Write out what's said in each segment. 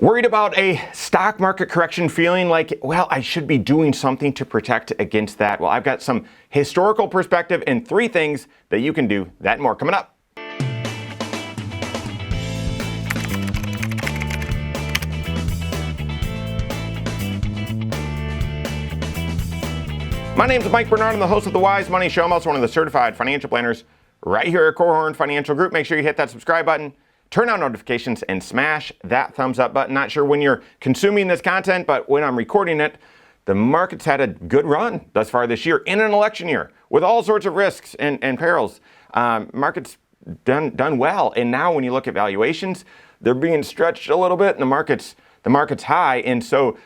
Worried about a stock market correction, feeling like, well, I should be doing something to protect against that? Well, I've got some historical perspective and 3 things that you can do. That and more coming up. My name is Mike Bernard. I'm the host of the Wise Money Show. I'm also one of the certified financial planners right here at Korhorn Financial Group. Make sure you hit that subscribe button, turn on notifications, and smash that thumbs up button. Not sure when you're consuming this content, but when I'm recording it, the market's had a good run thus far this year in an election year with all sorts of risks and perils. Market's done well. And now when you look at valuations, they're being stretched a little bit and the market's high. And so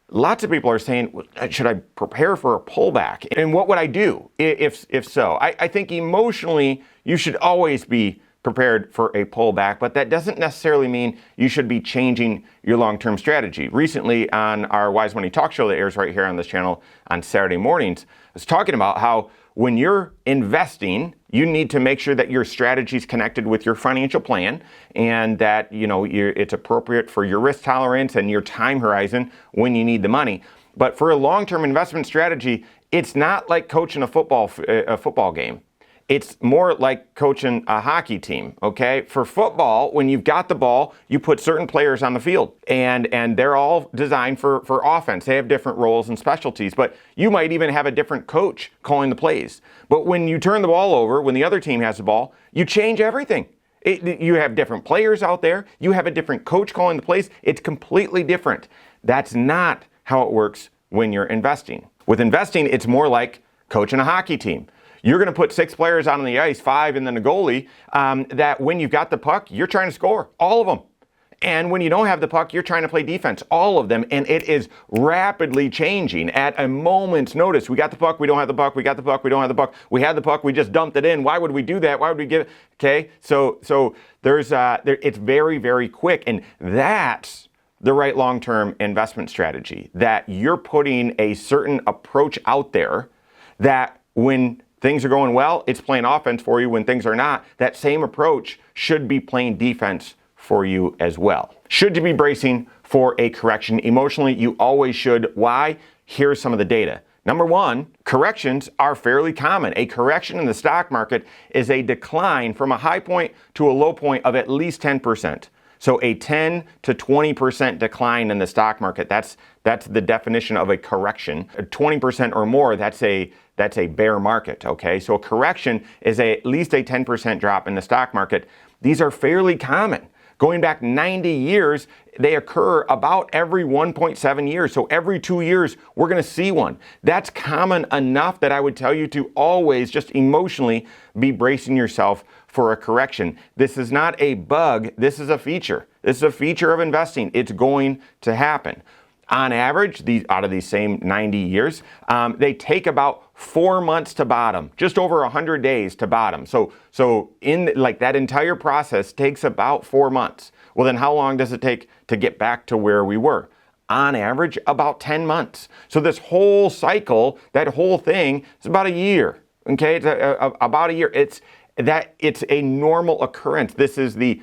lots of people are saying, should I prepare for a pullback? And what would I do if so? I think emotionally, you should always be prepared for a pullback, but that doesn't necessarily mean you should be changing your long-term strategy. Recently on our Wise Money Talk Show that airs right here on this channel on Saturday mornings, I was talking about how when you're investing, you need to make sure that your strategy is connected with your financial plan and that it's appropriate for your risk tolerance and your time horizon when you need the money. But for a long-term investment strategy, it's not like coaching a football game. It's more like coaching a hockey team, okay? For football, when you've got the ball, you put certain players on the field, and they're all designed for offense. They have different roles and specialties, but you might even have a different coach calling the plays. But when you turn the ball over, when the other team has the ball, you change everything. You have different players out there. You have a different coach calling the plays. It's completely different. That's not how it works when you're investing. With investing, it's more like coaching a hockey team. You're going to put 6 players out on the ice, 5 and then a goalie, that when you've got the puck, you're trying to score, all of them. And when you don't have the puck, you're trying to play defense, all of them. And it is rapidly changing at a moment's notice. We got the puck, we don't have the puck, we got the puck, we don't have the puck. We had the puck, we just dumped it in. Why would we do that? Why would we give it? Okay, so it's very, very quick. And that's the right long-term investment strategy, that you're putting a certain approach out there that when things are going well, it's playing offense for you. When things are not, that same approach should be playing defense for you as well. Should you be bracing for a correction? Emotionally, you always should. Why? Here's some of the data. Number 1, corrections are fairly common. A correction in the stock market is a decline from a high point to a low point of at least 10%. So a 10 to 20% decline in the stock market, that's the definition of a correction. 20% or more, that's a bear market, okay? So a correction is at least a 10% drop in the stock market. These are fairly common. Going back 90 years, they occur about every 1.7 years. So every 2 years, we're going to see one. That's common enough that I would tell you to always just emotionally be bracing yourself for a correction. This is not a bug. This is a feature. This is a feature of investing. It's going to happen. On average, out of these same 90 years, they take about 4 months to bottom, just over 100 days to bottom. So in like that entire process takes about 4 months. Well, then how long does it take to get back to where we were? On average, about 10 months. So this whole cycle, that whole thing is about a year. Okay, it's about a year. It's a normal occurrence. This is the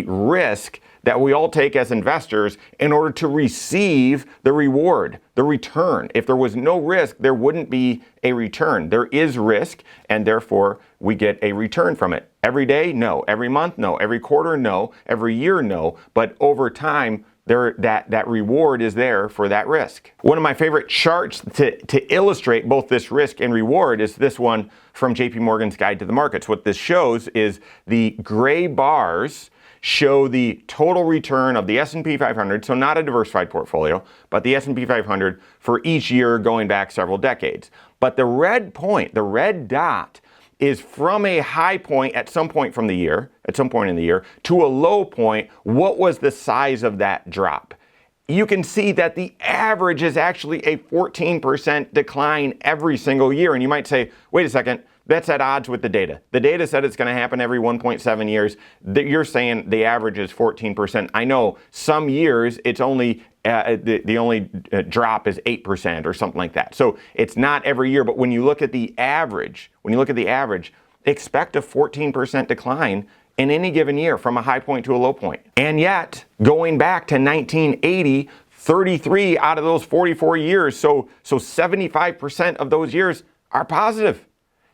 risk that we all take as investors in order to receive the reward, the return. If there was no risk, there wouldn't be a return. There is risk, and therefore we get a return from it. Every day, no. Every month, no. Every quarter, no. Every year, no. But over time, that reward is there for that risk. One of my favorite charts to illustrate both this risk and reward is this one from JP Morgan's Guide to the Markets. What this shows is the gray bars show the total return of the S&P 500, so not a diversified portfolio, but the S&P 500 for each year going back several decades. But the red point, the red dot, is from a high point at some point in the year, to a low point. What was the size of that drop? You can see that the average is actually a 14% decline every single year. And you might say, wait a second, that's at odds with the data. The data said it's going to happen every 1.7 years. You're saying the average is 14%. I know some years it's only the only drop is 8% or something like that. So it's not every year, but when you look at the average, expect a 14% decline in any given year from a high point to a low point. And yet, going back to 1980, 33 out of those 44 years, so 75% of those years are positive.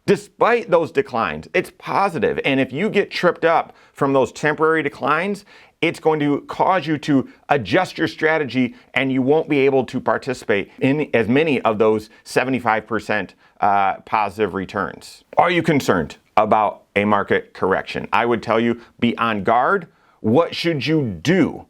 Despite those declines, it's positive. And if you get tripped up from those temporary declines, it's going to cause you to adjust your strategy and you won't be able to participate in as many of those 75% positive returns. Are you concerned about a market correction? I would tell you, be on guard. What should you do?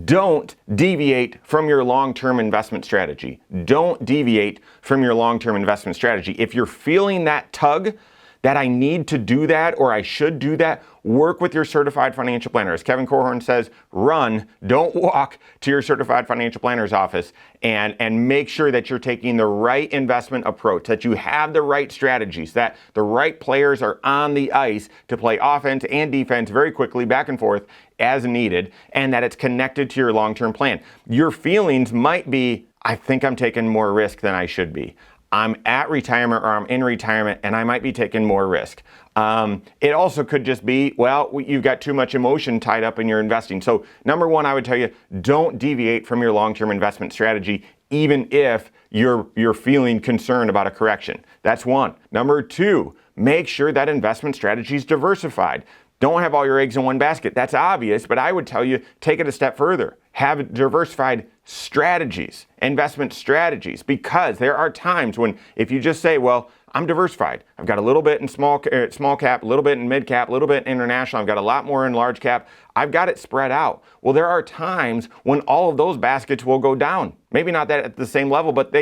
Don't deviate from your long-term investment strategy. Don't deviate from your long-term investment strategy. If you're feeling that tug, that I need to do that or I should do that, work with your certified financial planner. As Kevin Korhorn says, run, don't walk to your certified financial planner's office and make sure that you're taking the right investment approach, that you have the right strategies, that the right players are on the ice to play offense and defense very quickly back and forth as needed, and that it's connected to your long-term plan. Your feelings might be, I think I'm taking more risk than I should be. I'm at retirement or I'm in retirement and I might be taking more risk. It also could just be, well, you've got too much emotion tied up in your investing. So number one, I would tell you, don't deviate from your long-term investment strategy, even if you're feeling concerned about a correction. That's one. Number two, make sure that investment strategy is diversified. Don't have all your eggs in one basket. That's obvious, but I would tell you, take it a step further. Have diversified strategies, investment strategies, because there are times when if you just say, well, I'm diversified. I've got a little bit in small cap, a little bit in mid cap, a little bit international. I've got a lot more in large cap. I've got it spread out. Well, there are times when all of those baskets will go down. Maybe not that at the same level, but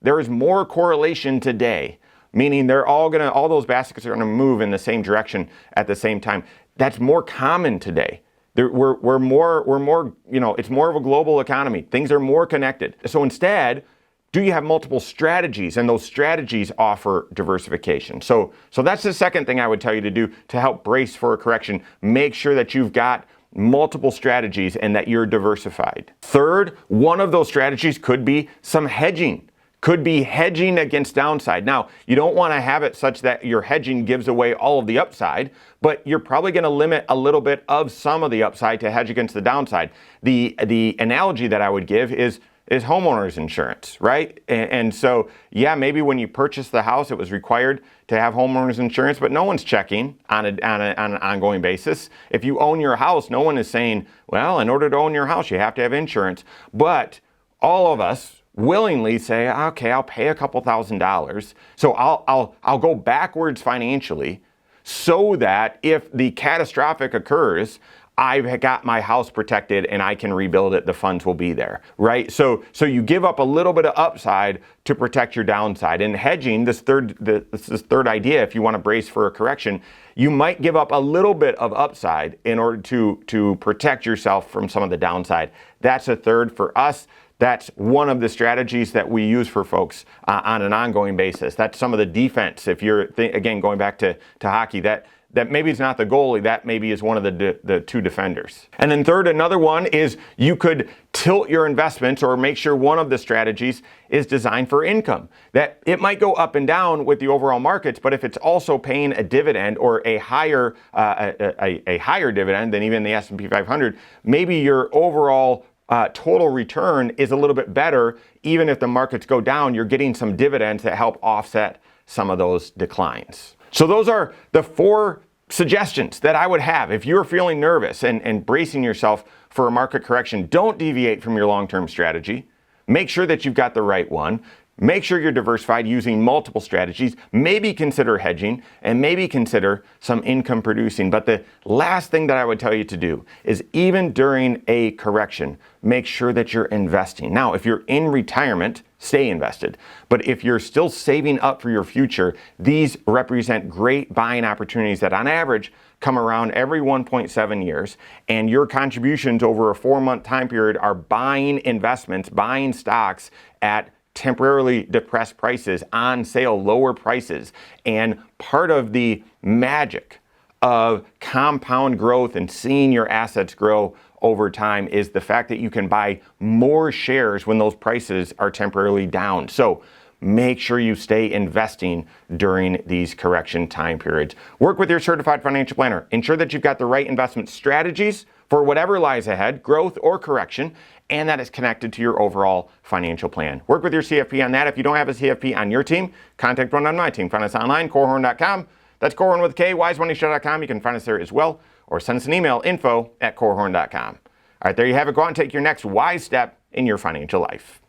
there is more correlation today, meaning all those baskets are going to move in the same direction at the same time. That's more common today. We're more, it's more of a global economy. Things are more connected. So instead, do you have multiple strategies? And those strategies offer diversification. So that's the second thing I would tell you to do to help brace for a correction. Make sure that you've got multiple strategies and that you're diversified. Third, one of those strategies could be some hedging. Could be hedging against downside. Now, you don't want to have it such that your hedging gives away all of the upside, but you're probably going to limit a little bit of some of the upside to hedge against the downside. The analogy that I would give is homeowners insurance, right? And so, yeah, maybe when you purchased the house, it was required to have homeowners insurance, but no one's checking on an ongoing basis. If you own your house, no one is saying, well, in order to own your house, you have to have insurance. But all of us willingly say, okay, I'll pay a couple $1,000s. So I'll go backwards financially so that if the catastrophic occurs, I've got my house protected and I can rebuild it. The funds will be there, right? So you give up a little bit of upside to protect your downside. And hedging, this third idea, if you want to brace for a correction, you might give up a little bit of upside in order to protect yourself from some of the downside. That's a third for us. That's one of the strategies that we use for folks on an ongoing basis. That's some of the defense. If you're, again, going back to hockey, that maybe it's not the goalie, that maybe is one of the two defenders. And then third, another one is you could tilt your investments or make sure one of the strategies is designed for income. That it might go up and down with the overall markets, but if it's also paying a dividend or a higher dividend than even the S&P 500, maybe your overall total return is a little bit better. Even if the markets go down, you're getting some dividends that help offset some of those declines. So those are the 4 suggestions that I would have. If you're feeling nervous and bracing yourself for a market correction, don't deviate from your long-term strategy. Make sure that you've got the right one. Make sure you're diversified using multiple strategies. Maybe consider hedging and maybe consider some income producing. But the last thing that I would tell you to do is even during a correction, make sure that you're investing. Now, if you're in retirement, stay invested. But if you're still saving up for your future, these represent great buying opportunities that on average come around every 1.7 years. And your contributions over a 4-month time period are buying investments, buying stocks at temporarily depressed prices, on sale, lower prices. And part of the magic of compound growth and seeing your assets grow over time is the fact that you can buy more shares when those prices are temporarily down. So make sure you stay investing during these correction time periods. Work with your certified financial planner. Ensure that you've got the right investment strategies for whatever lies ahead, growth or correction, and that it's connected to your overall financial plan. Work with your CFP on that. If you don't have a CFP on your team, contact one on my team. Find us online, Korhorn.com. That's Korhorn with a K, wisemoneyshow.com. You can find us there as well, or send us an email, info@korhorn.com. All right, there you have it. Go out and take your next wise step in your financial life.